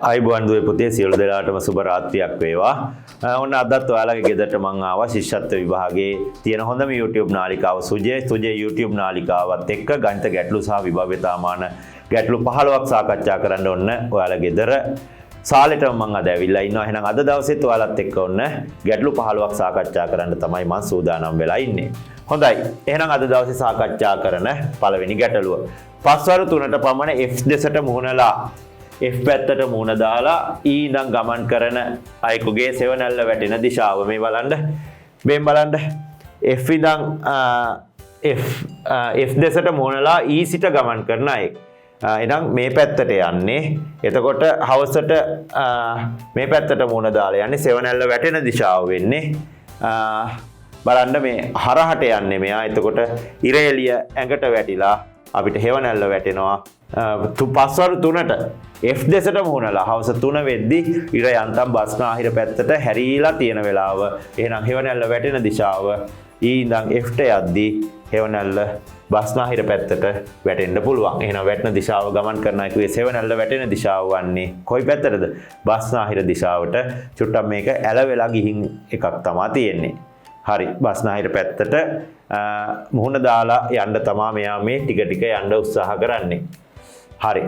අයිබෝන් දුවේ පුතේ සියලු දෙනාටම සුබ රාත්‍රියක් වේවා. ඔන්න අදත් ඔයාලගේ ගෙදරට මම ආවා ශිෂ්‍යත්ව විභාගයේ තියෙන හොඳම YouTube නාලිකාව සුජේ YouTube නාලිකාවත් එක්ක ගණිත ගැටලු සහ විභව්‍යතාමාන ගැටලු 15ක් සාකච්ඡා කරන්න ඔන්න ඔයාලා ගෙදර සාලෙටම මම අද ඇවිල්ලා ඉන්නවා. එහෙනම් අද දවසෙත් ඔයාලත් එක්ක ඔන්න ගැටලු 15ක් සාකච්ඡා කරන්න තමයි මම සූදානම් වෙලා ඉන්නේ. හොඳයි. එහෙනම් අද දවසේ සාකච්ඡා කරන පළවෙනි ගැටලුව. පස්වරු 3ට පමණ F දෙසට මුහුණලා F පැත්තට මුහුණ දාලා E ඉඳන් ගමන් කරන අයෙකුගේ සෙවණැල්ල වැටෙන දිශාව මේ බලන්න. මෙන් බලන්න. F ඉඳන් F දෙසට මුහුණලා E සිට ගමන් කරන අයෙක්. එහෙනම් මේ පැත්තට යන්නේ. එතකොට හවසට මේ පැත්තට මුහුණ දාලා යන්නේ සෙවණැල්ල වැටෙන දිශාව වෙන්නේ. බලන්න මේ හරහට යන්නේ මෙයා. එතකොට ඉර එළිය ඇඟට වැටිලා අපිට හෙවණැල්ල වැටෙනවා. පස්වරු 3ට F දෙසට මුහුණලා හවස 3 වෙද්දි ඉර යන්තම් බස්නාහිර පැත්තට හැරීලා තියෙන වෙලාව. එහෙනම් හෙවණැල්ල වැටෙන දිශාව E ඉඳන් F ට යද්දි හෙවණැල්ල බස්නාහිර පැත්තට වැටෙන්න පුළුවන්. එහෙනම් වැටෙන දිශාව ගමන් කරන අයෙකුගේ සෙවණැල්ල වැටෙන දිශාව වන්නේ කොයි පැත්තටද? බස්නාහිර දිශාවට. චුට්ටක් මේක ඇලවෙලා ගිහින් එකක් තමයි තියෙන්නේ. හරි. බස්නාහිර පැත්තට මුහුණ දාලා යන්න තමයි මෙයා මේ ටික ටික යන්න උත්සාහ කරන්නේ. හරි.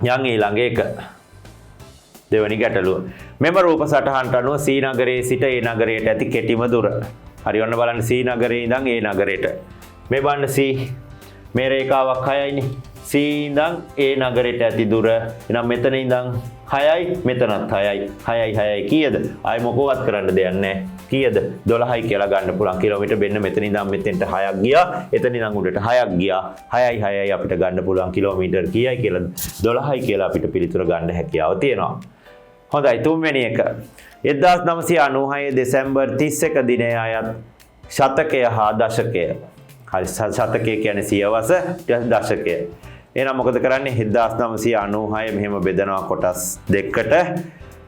යන් ඊළඟ එක. දෙවැනි ගැටලුව. මෙම රූප සටහනට අනුව C නගරයේ සිට A නගරයට ඇති කෙටිම දුර. හරි ඔන්න බලන්න C නගරයේ ඉඳන් A නගරයට. මේ බලන්න C මේ රේඛාවක් 6යිනේ. C ඉඳන් A නගරයට ඇති දුර. එහෙනම් මෙතන ඉඳන් 6යි මෙතනත් 6යි. 6යි කීයද? ආයි මොකවත් කරන්න දෙයක් නැහැ. කීයද? 12යි කියලා ගන්න පුළුවන්. කිලෝමීටර් මෙන්න මෙතන ඉඳන් මෙතෙන්ට 6ක් ගියා. එතන ඉඳන් උඩට 6ක් ගියා. 6යි අපිට ගන්න පුළුවන් කිලෝමීටර් කීයයි කියලා 12යි කියලා අපිට පිළිතුර ගන්න හැකියාව තියෙනවා. හොඳයි තුන්වෙනි එක. 1996 දෙසැම්බර් 31 දිනයේ අයත් ශතකය හා දශකය. හරි ශතකය කියන්නේ සියවස දශකය. එහෙනම් මොකද කරන්නේ 1996 මෙහෙම බෙදනවා කොටස් දෙකකට.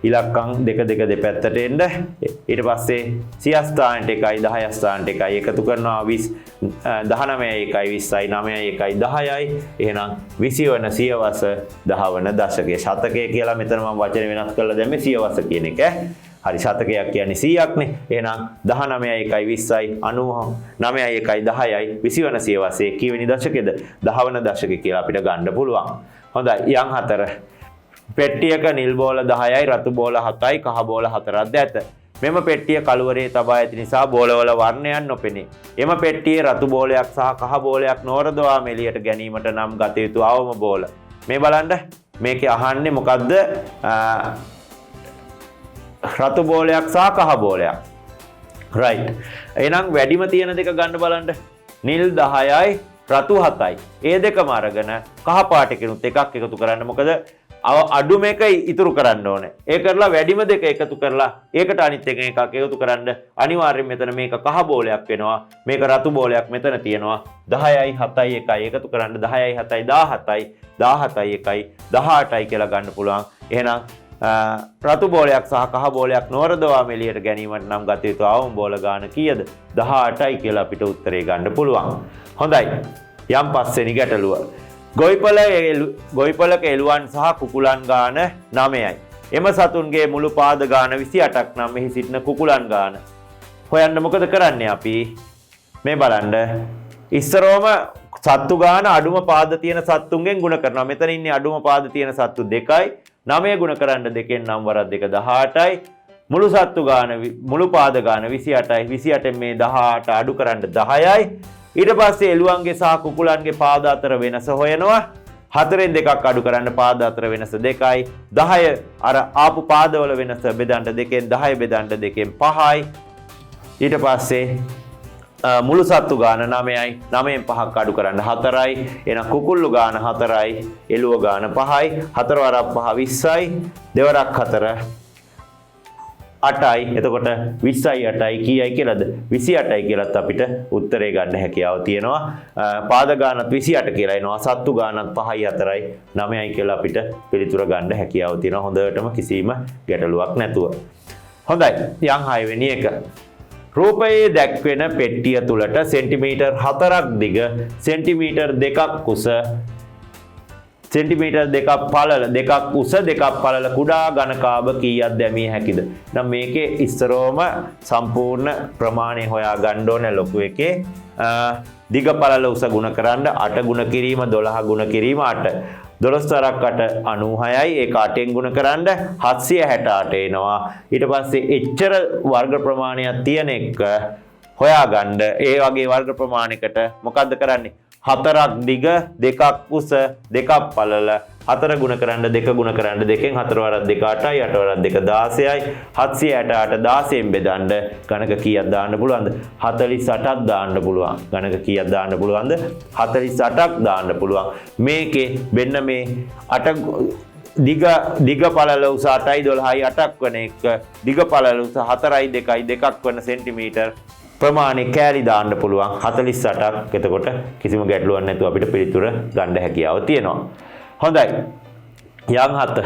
ඉලක්කම් දෙක දෙපැත්තට එන්න. ඊට පස්සේ 100 ස්ථානට 1යි 10 ස්ථානට 1යි එකතු කරනවා 19 1යි 20යි 9යි 1යි 10යි. එහෙනම් 20 වන සියවස 10 වන දශකය. ශතකය කියලා මෙතන මම වචන වෙනස් කරලා දැම්මේ සියවස කියන එක. හරි ශතකයක් කියන්නේ 100ක්නේ. එහෙනම් 19යි 1යි 20යි 99යි 1යි 10යි 20 වන සියවසේ කීවෙනි දශකයේද? 10 වන දශකය කියලා අපිට ගන්න පුළුවන්. හොඳයි යන් 4. පෙට්ටියක නිල් බෝල 10යි රතු බෝල 7යි කහ බෝල 4ක්ද ඇත. මෙම පෙට්ටිය කළුවරේ තබා ඇති නිසා බෝලවල වර්ණයන් නොපෙනේ. එම පෙට්ටියේ රතු බෝලයක් සහ කහ බෝලයක් නොරදවා මෙලියට ගැනීමට නම් ගත යුතු අවම බෝල. මේ බලන්න මේකේ අහන්නේ මොකද්ද? රතු බෝලයක් සහ කහ බෝලයක්. right. එහෙනම් වැඩිම තියෙන දෙක ගන්න බලන්න. නිල් 10යි රතු 7යි. ඒ දෙකම අරගෙන කහ පාටකිනුත් එකක් එකතු කරන්න. මොකද අඩුම එක ඉතුරු කරන්න ඕනේ. ඒ කරලා වැඩිම දෙක එකතු කරලා ඒකට අනිත් එකක් එකතු කරන්න. අනිවාර්යෙන් මෙතන මේක කහ බෝලයක් වෙනවා. මේක රතු බෝලයක් මෙතන තියෙනවා. 10යි 7යි 1යි එකතු කරන්න 10යි 7යි 17යි 17යි 1යි 18යි කියලා ගන්න පුළුවන්. එහෙනම් රතු බෝලයක් සහ කහ බෝලයක් නොරදවා මෙලියට ගැනීමට නම් ගත යුතු අවම බෝල ගාන කීයද? 18යි කියලා අපිට උත්තරේ ගන්න පුළුවන්. හොඳයි. යම් පස්වෙනි ගැටලුව. ගොවිපලක එළුවන් සහ කුකුලන් ගාන 9යි. එම සතුන්ගේ මුළු පාද ගාන 28ක් නම් මෙහි සිටින කුකුලන් ගාන. හොයන්න මොකද කරන්නේ අපි? මේ බලන්න. ඉස්සරෝම සත්තු ගාන අඩුම පාද තියෙන සත්තුන්ගෙන් ගුණ කරනවා. මෙතන ඉන්නේ අඩුම පාද තියෙන සත්තු 2යි. 9 ගුණ කරන්න 2ෙන් නම් වරක් 2 18යි. මුළු සත්තු ගාන මුළු පාද ගාන 28යි. 28න් මේ 18 අඩු කරන්න 10යි. ඊට පස්සේ එළුවන්ගේ සහ කුකුලන්ගේ පාද අතර වෙනස හොයනවා. 4ෙන් 2ක් අඩු කරන්න පාද අතර වෙනස 2යි. 10 අර ආපු පාදවල වෙනස බෙදන්න 2ෙන් 10 බෙදන්න 2ෙන් 5යි. ඊට පස්සේ මුළු සත්තු ගාන 9යි. 9ෙන් 5ක් අඩු කරන්න 4යි. එහෙනම් කුකුල්ලු ගාන 4යි. එළුව ගාන 5යි. 4 වරක් 5 20යි. දෙවරක් 4 8යි. එතකොට 20යි 8යි කීයයි කියලාද? 28යි කියලාත් අපිට උත්තරේ ගන්න හැකියාව තියෙනවා. පාද ගානත් 28 කියලා එනවා. සත්තු ගානත් 5යි 4යි 9යි කියලා අපිට පිළිතුර ගන්න හැකියාව තියෙනවා. හොඳටම කිසිම ගැටලුවක් නැතුව. හොඳයි. යන් 6 වෙනි එක. රූපයේ දැක්වෙන පෙට්ටිය තුලට සෙන්ටිමීටර් 4ක් දිග සෙන්ටිමීටර් 2ක් කුස සෙන්ටිමීටර් දෙකක් පළල දෙකක් උස දෙකක් පළල කුඩා ඝන කාබ කීයක් දැමිය හැකිද? නම් මේකේ ඉස්සරෝම සම්පූර්ණ ප්‍රමාණය හොයා ගන්න ඕනේ ලොකු එකේ. දිග පළල උස ගුණ කරන්න 8 ගුණ කිරීම 12 ගුණ කිරීම 8. 12 වරක් 8 96යි. ඒක 8ෙන් ගුණ කරන්න 768 එනවා. ඊට පස්සේ එච්චර වර්ග ප්‍රමාණයක් තියෙන එක හොයාගන්න ඒ වගේ වර්ග ප්‍රමාණයකට මොකද්ද කරන්නේ? 4ක් දිග 2ක් උස 2ක් පළල 4 ගුණ කරන්න 2 ගුණ කරන්න 2න් 4 වරක් 2 8යි 8 වරක් 2 16යි 768 16න් බෙදන්න ගණක කීයක් දාන්න පුළුවන්ද? 48ක් දාන්න පුළුවන්. ගණක කීයක් දාන්න පුළුවන්ද? 48ක් දාන්න පුළුවන්. මේකේ මෙන්න මේ 8 දිග පළල උස 8යි 12යි 8ක් වන එක දිග පළල උස 4යි 2යි 2ක් වන සෙන්ටිමීටර් ප්‍රමාණය කෑලි දාන්න පුළුවන් 48ක්. එතකොට කිසිම ගැටලුවක් නැතුව අපිට පිළිතුර ගන්න හැකියාව තියෙනවා. හොඳයි. යම් 7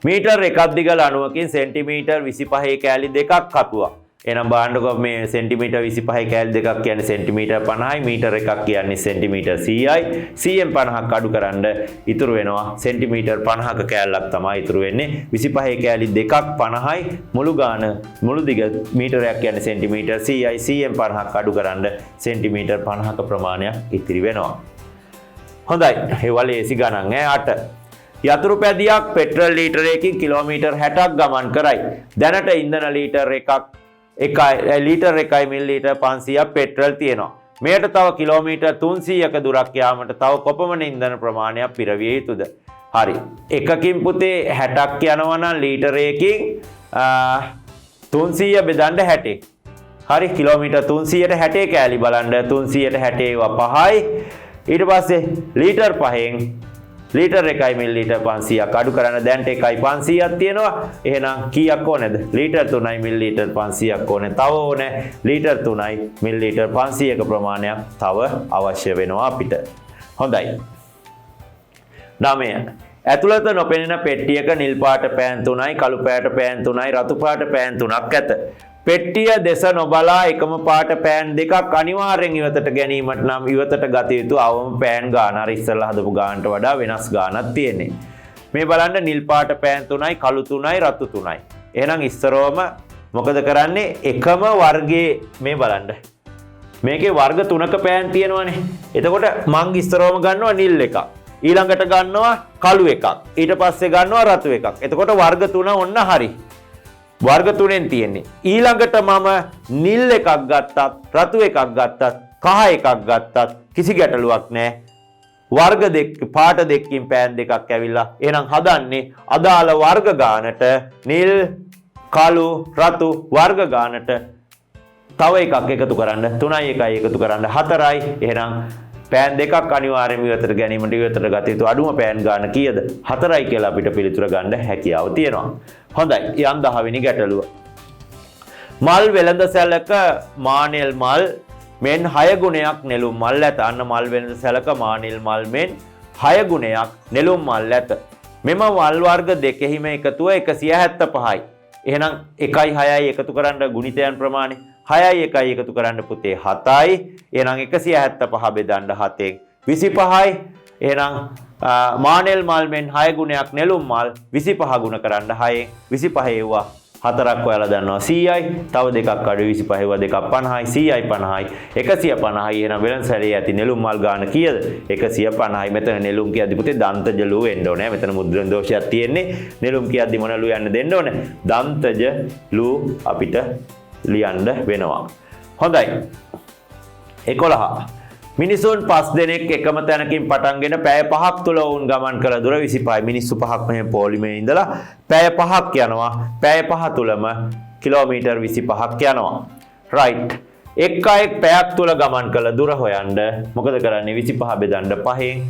මීටර් එකක් දිග ලණුවකින් සෙන්ටිමීටර් 25 කෑලි දෙකක් කපුවා. එහෙනම් බලන්නකො මේ සෙන්ටිමීටර් 25 කෑලි දෙකක් කියන්නේ සෙන්ටිමීටර් 50යි මීටර් එකක් කියන්නේ සෙන්ටිමීටර් 100යි 100න් 50ක් අඩු කරන්න ඉතුරු වෙනවා සෙන්ටිමීටර් 50ක කෑල්ලක් තමයි ඉතුරු වෙන්නේ 25 කෑලි දෙකක් 50යි මුළු ගාන මුළු දිග මීටරයක් කියන්නේ සෙන්ටිමීටර් 100යි 100න් 50ක් අඩු කරන්න සෙන්ටිමීටර් 50ක ප්‍රමාණයක් ඉතිරි වෙනවා. හොඳයි. ඒ වලේසි ගණන් 8 යතුරු පැදියක් පෙට්‍රල් ලීටරයකින් කිලෝමීටර් 60ක් ගමන් කරයි. දැනට ඉන්ධන ලීටර් ලීටර් 1යි මිලිලීටර් 500ක් පෙට්‍රල් තියෙනවා. මෙයට තව කිලෝමීටර් 300ක දුරක් යාමට තව කොපමණ ඉන්ධන ප්‍රමාණයක් පිරවිය යුතුද? හරි. එකකින් පුතේ 60ක් යනවා නම් ලීටරයකින් 300 බෙදන්න 60. හරි කිලෝමීටර් 300ට 60 කෑලි බලන්න 300ට 60 ඒවා 5යි. ඊට පස්සේ ලීටර් 5න් ලීටර් 1යි මිලිලීටර් 500ක් අඩු කරන්න දැන්ට 1යි 500ක් තියෙනවා. එහෙනම් කීයක් ඕනේද? ලීටර් 3යි මිලිලීටර් 500ක් ඕනේ. තව ඕනේ ලීටර් 3යි මිලිලීටර් 500ක ප්‍රමාණයක් තව අවශ්‍ය වෙනවා අපිට. හොඳයි. 9 ඇතුළත නොපෙනෙන පෙට්ටියක නිල් පාට පෑන් 3යි කළු පාට පෑන් 3යි රතු පාට පෑන් 3ක් ඇත. පෙට්ටිය දෙස නොබලා එකම පාට පෑන් දෙකක් අනිවාර්යෙන් ඉවතට ගැනීමට නම් ඉවතට ගත යුතු අවම පෑන් ගාන අර ඉස්සෙල්ලා හදපු ගානට වඩා වෙනස් ගානක් තියෙන්නේ. මේ බලන්න නිල් පාට පෑන් 3යි කළු 3යි රතු 3යි. එහෙනම් ඉස්සරවම මොකද කරන්නේ? එකම වර්ගයේ මේ බලන්න. මේකේ වර්ග 3ක පෑන් තියෙනවානේ. එතකොට මං ඉස්සරවම ගන්නවා නිල් එකක්. ඊළඟට ගන්නවා කළු එකක්. ඊට පස්සේ ගන්නවා රතු එකක්. එතකොට වර්ග 3 ඔන්න හරි. වර්ග 3ෙන් තියෙන්නේ. ඊළඟට මම නිල් එකක් ගත්තත් රතු එකක් ගත්තත් කහ එකක් ගත්තත් කිසි ගැටලුවක් නැහැ. වර්ග දෙක පාට දෙකකින් පෑන් දෙකක් ඇවිල්ලා එහෙනම් හදන්නේ අදාළ වර්ග ගානට නිල් කළු රතු වර්ග ගානට තව එකක් එකතු කරන්න 3යි 1යි එකතු කරන්න 4යි. එහෙනම් පෑන් දෙකක් අනිවාර්යයෙන්ම ඉවතට ගැනීමට ඉවතට ගත යුතු අඩුම පෑන් ගාන කීයද? 4යි කියලා අපිට පිළිතුර ගන්න හැකියාව තියෙනවා. හොඳයි. යම් 10 වෙනි ගැටලුව. මල් වෙළඳ සැලක මානෙල් මල් මෙන් 6 ගුණයක් නෙළුම් මල් ඇත. අන්න මල් වෙළඳ සැලක මානෙල් මල් මෙන් 6 ගුණයක් නෙළුම් මල් ඇත. මෙම මල් වර්ග දෙකෙහිම එකතුව 175යි. එහෙනම් 1යි 6යි එකතු කරන්න ගුණිතයන් ප්‍රමාණය 6යි 1යි එකතු කරන්න පුතේ 7යි. එහෙනම් 175 බෙදන්න 7ෙන් 25යි. එහෙනම් මානෙල් මල් මෙන් 6 ගුණයක් නෙළුම් මල් 25 ගුණ කරන්න 6ෙන් 25 ඒවා 4ක් ඔයාලා දන්නවා 100යි. තව දෙකක් අඩු 25 ඒවා දෙකක් 50යි 100යි 50යි 150යි. එහෙනම් වෙළඳ සැලේ ඇති නෙළුම් මල් ගාන කීයද? 150යි. මෙතන නෙළුම් කියද්දි පුතේ දන්තජ ලු වෙන්න ඕනේ. මෙතන මුද්‍රණ දෝෂයක් තියෙන්නේ. නෙළුම් කියද්දි මොන ලු යන්න දෙන්න ඕනේ? දන්තජ ලු අපිට ලියන්න වෙනවා. හොඳයි. 11 මිනිසුන් 5 දෙනෙක් එකම තැනකින් පටන්ගෙන පැය 5ක් තුල වුන් ගමන් කළ දුර 25යි. මිනිස්සු 5ක් මෙහෙම පොලිමේ ඉඳලා පැය 5ක් යනවා. පැය 5 තුලම කිලෝමීටර් 25ක් යනවා. රයිට්. එක් අයෙක් පැයක් තුල ගමන් කළ දුර හොයන්න මොකද කරන්නේ? 25 බෙදන්න 5ෙන්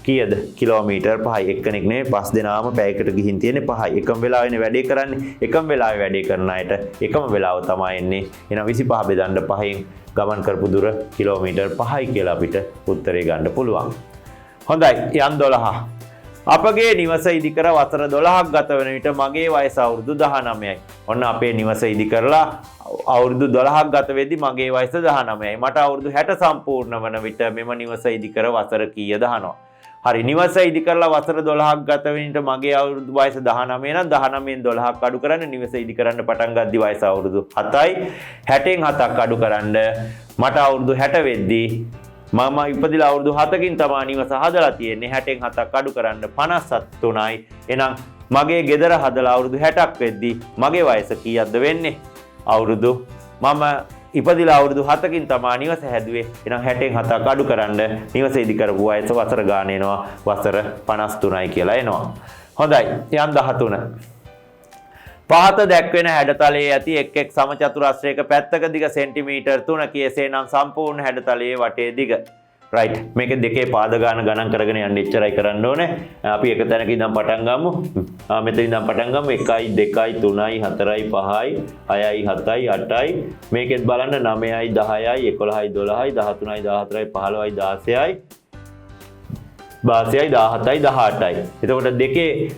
කීයද? කිලෝමීටර් 5යි. එක්කෙනෙක් නෙමෙයි 5 දෙනාම පැයකට ගිහින් තියෙන්නේ 5යි. එකම වෙලාවෙනේ වැඩේ කරන්නේ. එකම වෙලාවේ වැඩේ කරන අයට එකම වෙලාව තමයි එන්නේ. එහෙනම් 25 බෙදන්න 5ෙන් ගමන් කරපු දුර කිලෝමීටර් 5යි කියලා අපිට උත්තරේ ගන්න පුළුවන්. හොඳයි. යම් 12. අපගේ නිවස ඉදිකර වසර 12ක් ගත වන විට මගේ වයස අවුරුදු 19යි. ඔන්න අපේ නිවස ඉදි කරලා අවුරුදු 12ක් ගත වෙද්දී මගේ වයස 19යි. මට අවුරුදු 60 සම්පූර්ණ වන විට මෙම නිවස ඉදි කර වසර කීයද අහනවා. හරි නිවස ඉදි කරලා වසර 12ක් ගත වෙනිට මගේ අවුරුදු වයස 19 නම් 19න් 12ක් අඩු කරන්න නිවස ඉදි කරන්න පටන් ගද්දි වයස අවුරුදු 7යි 60න් 7ක් අඩු කරන්න මට අවුරුදු 60 වෙද්දී මම ඉපදිලා අවුරුදු 7කින් තමයි නිවස හදලා තියෙන්නේ 60න් 7ක් අඩු කරන්න 53යි එහෙනම් මගේ ගෙදර හදලා අවුරුදු 60ක් වෙද්දී මගේ වයස කීයක්ද වෙන්නේ අවුරුදු මම ඉපදිලා අවුරුදු 7කින් තමයි නිවස හැදුවේ. එහෙනම් 60න් 7ක් අඩු කරන්න නිවස ඉදි කරපු වයස වසර ගාන එනවා. වසර 53යි කියලා එනවා. හොඳයි. යන් 13. පහත දැක්වෙන හැඩතලයේ ඇති එක් එක් සමචතුරස්‍රයක පැත්තක දිග සෙන්ටිමීටර් 3 කීයසේනම් සම්පූර්ණ හැඩතලයේ වටේ දිග. රයිට්. මේක දෙකේ පාද ගාන ගණන් කරගෙන යන්න එච්චරයි කරන්න ඕනේ. අපි එක තැනක ඉඳන් පටන් ගමු. මෙතන ඉඳන් පටන් ගමු 1යි 2යි 3යි 4යි 5යි 6යි 7යි 8යි මේකෙත් බලන්න 9යි 10යි 11යි 12යි 13යි 14යි 15යි 16යි 16යි 17යි 18යි. එතකොට දෙකේ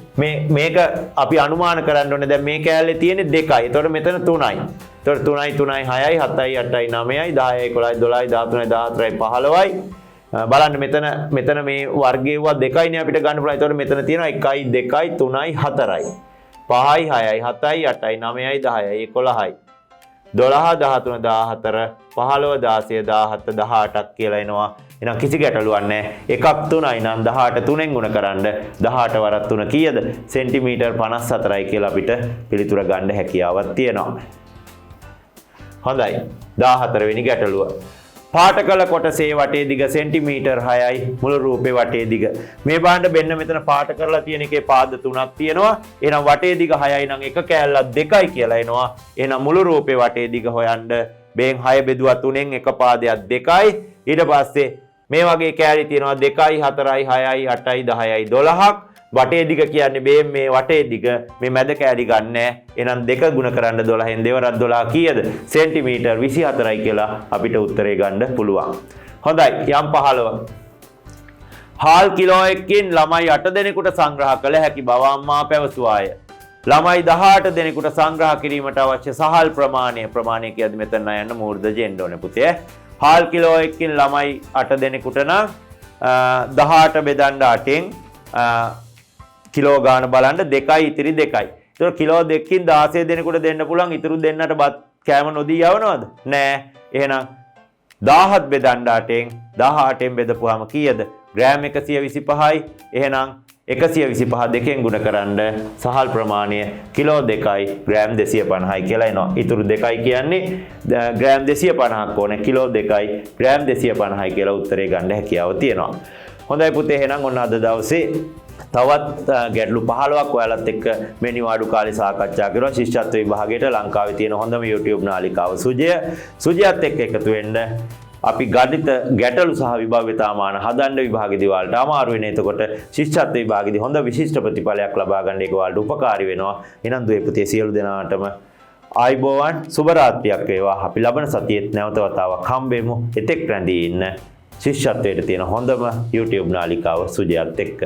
මේක අපි අනුමාන කරන්න ඕනේ. දැන් මේ කෑල්ලේ තියෙන්නේ 2යි. එතකොට මෙතන 3යි. එතකොට 3යි 3යි 6යි 7යි 8යි 9යි 10යි 11යි 12යි 13යි 14යි 15යි බලන්න මෙතන මේ වර්ගයේවා දෙකයිනේ අපිට ගන්න පුළුවන්. එතකොට මෙතන තියෙනවා 1යි 2යි 3යි 4යි 5යි 6යි 7යි 8යි 9යි 10යි 11යි 12 13 14 15 16 17 18ක් කියලා එනවා. එහෙනම් කිසි ගැටලුවක් නැහැ. එකක් 3යි නම් 18 3ෙන් ගුණ කරන්න 18 වරක් 3 කීයද? සෙන්ටිමීටර් 54යි කියලා අපිට පිළිතුර ගන්න හැකියාවක් තියෙනවා. හොඳයි 14 වෙනි ගැටලුව. පාට කළ කොටසේ වටේ දිග සෙන්ටිමීටර් 6යි මුළු රූපේ වටේ දිග. මේ බාණ්ඩ මෙන්න මෙතන පාට කරලා තියෙන එකේ පාද 3ක් තියෙනවා. එහෙනම් වටේ දිග 6යි නම් එක කෑල්ලක් 2යි කියලා එනවා. එහෙනම් මුළු රූපේ වටේ දිග හොයන්න බෙන් 6 බෙදුවා 3ෙන් එක පාදයක් 2යි. ඊට පස්සේ මේ වගේ කෑලි තියෙනවා 2යි 4යි 6යි 8යි 10යි 12ක්. වටේ දිග කියන්නේ මේ වටේ දිග මේ මැද කෑලි ගන්න. එහෙනම් 2 ගුණ කරන්න 12න් දෙවරක් 12 කීයද? සෙන්ටිමීටර් 24යි කියලා අපිට උත්තරේ ගන්න පුළුවන්. හොඳයි යම් 15. හාල් කිලෝ එකකින් ළමයි 8 දෙනෙකුට සංග්‍රහ කළ හැකි බව අම්මා පැවසුවාය. ළමයි 18 දෙනෙකුට සංග්‍රහ කිරීමට අවශ්‍ය සහල් ප්‍රමාණය කියද්දි මෙතන යන්න මූර්ධජ එන්න ඕනේ පුතේ. හාල් කිලෝ එකකින් ළමයි 8 දෙනෙකුට නම් 18 බෙදන්න 8න් කිලෝ ගාන බලන්න 2යි ඉතිරි 2යි. ඒතකොට කිලෝ 2කින් 16 දෙනෙකුට දෙන්න පුළුවන්. ඉතුරු දෙන්නට බත් කෑම නොදී යවනවද? නෑ. එහෙනම් 17 බෙදන්න 8න් 18න් බෙදපුවාම කීයද? ග්‍රෑම් 125යි. එහෙනම් 125 දෙකෙන් ගුණ කරන්න සහල් ප්‍රමාණය කිලෝ 2යි ග්‍රෑම් 250යි කියලා එනවා. ඉතුරු 2යි කියන්නේ ග්‍රෑම් 250ක් ඕනේ. කිලෝ 2යි ග්‍රෑම් 250යි කියලා උත්තරේ ගන්න හැකියාව තියෙනවා. හොඳයි පුතේ එහෙනම් ඔන්න අද දවසේ තවත් ගැටලු 15ක් ඔයාලත් එක්ක මේ නිවාඩු කාලේ සාකච්ඡා කරනවා. ශිෂ්‍යත්ව විභාගයට ලංකාවේ තියෙන හොඳම YouTube නාලිකාව සුජයත් එක්ක එකතු වෙන්න. අපි ගණිත ගැටලු සහ විභාග්‍යතාමාන හදන්න විභාගෙදී ඔයාලට අමාරු වෙන. එතකොට ශිෂ්‍යත්ව විභාගෙදී හොඳ විශිෂ්ට ප්‍රතිඵලයක් ලබා ගන්න එක ඔයාලට උපකාරී වෙනවා. එහෙනම් දුවේ පුතේ සියලු දෙනාටම ආයුබෝවන් සුබ රාත්‍රියක් වේවා. අපි ලබන සතියේත් නැවත වතාවක් හම්බෙමු. එතෙක් රැඳී ඉන්න ශිෂ්‍යත්වයට තියෙන හොඳම YouTube නාලිකාව සුජයත් එක්ක.